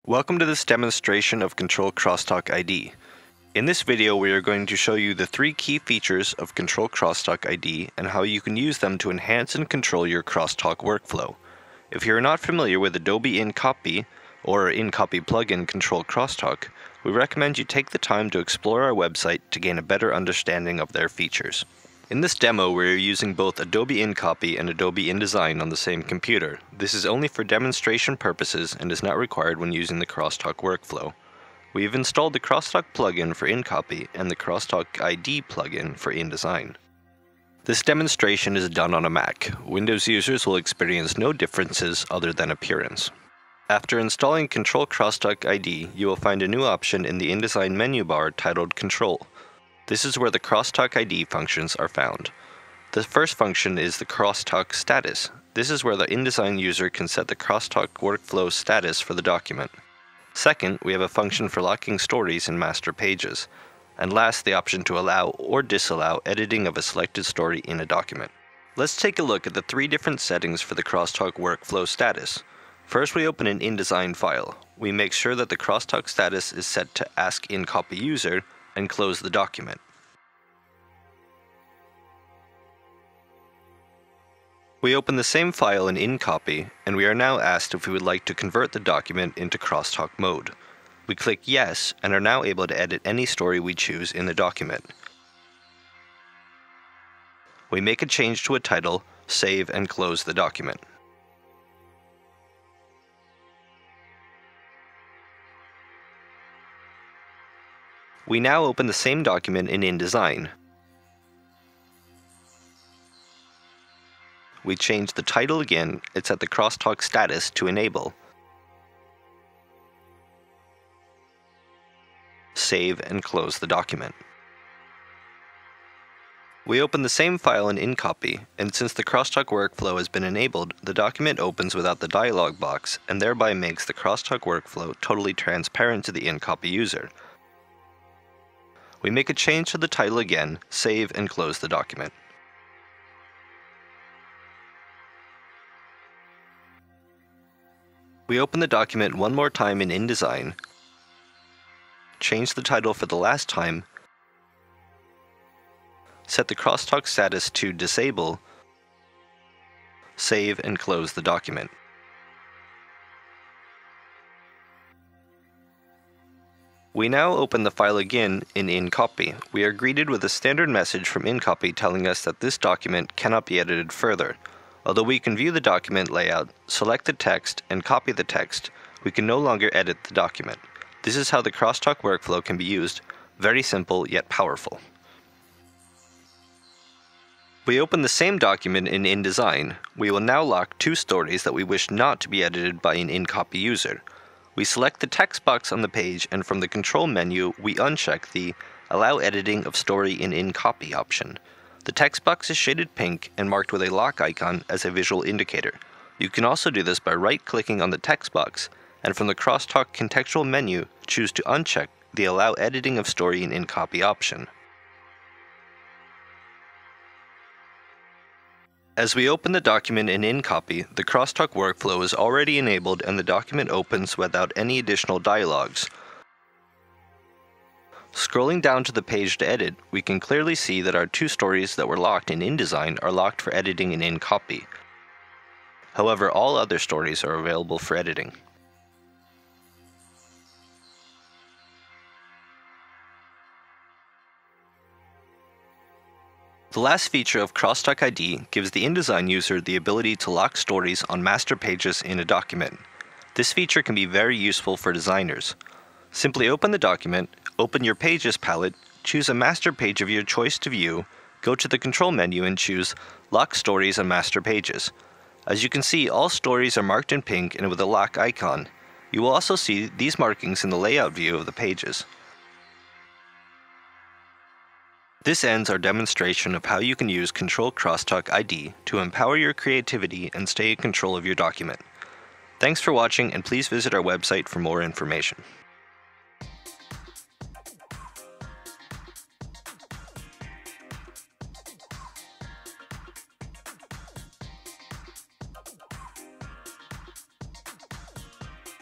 Welcome to this demonstration of CtrlCrossTalkID. In this video, we are going to show you the three key features of CtrlCrossTalkID and how you can use them to enhance and control your crosstalk workflow. If you are not familiar with Adobe InCopy or InCopy plugin CtrlCrossTalk, we recommend you take the time to explore our website to gain a better understanding of their features. In this demo, we are using both Adobe InCopy and Adobe InDesign on the same computer. This is only for demonstration purposes and is not required when using the crosstalk workflow. We have installed the CrossTalk plugin for InCopy and the CrossTalkID plugin for InDesign. This demonstration is done on a Mac. Windows users will experience no differences other than appearance. After installing CtrlCrossTalkID, you will find a new option in the InDesign menu bar titled Control. This is where the CrossTalk ID functions are found. The first function is the CrossTalk status. This is where the InDesign user can set the crosstalk workflow status for the document. Second, we have a function for locking stories in master pages. And last, the option to allow or disallow editing of a selected story in a document. Let's take a look at the three different settings for the crosstalk workflow status. First, we open an InDesign file. We make sure that the crosstalk status is set to Ask InCopy User and close the document. We open the same file in InCopy, and we are now asked if we would like to convert the document into crosstalk mode. We click Yes, and are now able to edit any story we choose in the document. We make a change to a title, save, and close the document. We now open the same document in InDesign. We change the title again and set the crosstalk status to Enable. Save and close the document. We open the same file in InCopy, and since the crosstalk workflow has been enabled, the document opens without the dialog box and thereby makes the crosstalk workflow totally transparent to the InCopy user. We make a change to the title again, save and close the document. We open the document one more time in InDesign, change the title for the last time, set the crosstalk status to Disable, save and close the document. We now open the file again in InCopy. We are greeted with a standard message from InCopy telling us that this document cannot be edited further. Although we can view the document layout, select the text, and copy the text, we can no longer edit the document. This is how the crosstalk workflow can be used. Very simple yet powerful. We open the same document in InDesign. We will now lock two stories that we wish not to be edited by an InCopy user. We select the text box on the page, and from the Control menu, we uncheck the Allow Editing of Story in InCopy option. The text box is shaded pink and marked with a lock icon as a visual indicator. You can also do this by right-clicking on the text box, and from the Crosstalk contextual menu, choose to uncheck the Allow Editing of Story in InCopy option. As we open the document in InCopy, the crosstalk workflow is already enabled and the document opens without any additional dialogues. Scrolling down to the page to edit, we can clearly see that our two stories that were locked in InDesign are locked for editing in InCopy. However, all other stories are available for editing. The last feature of CrossTalkID gives the InDesign user the ability to lock stories on master pages in a document. This feature can be very useful for designers. Simply open the document, open your Pages palette, choose a master page of your choice to view, go to the Control menu and choose Lock Stories on Master Pages. As you can see, all stories are marked in pink and with a lock icon. You will also see these markings in the layout view of the pages. This ends our demonstration of how you can use CtrlCrossTalkID to empower your creativity and stay in control of your document. Thanks for watching, and please visit our website for more information.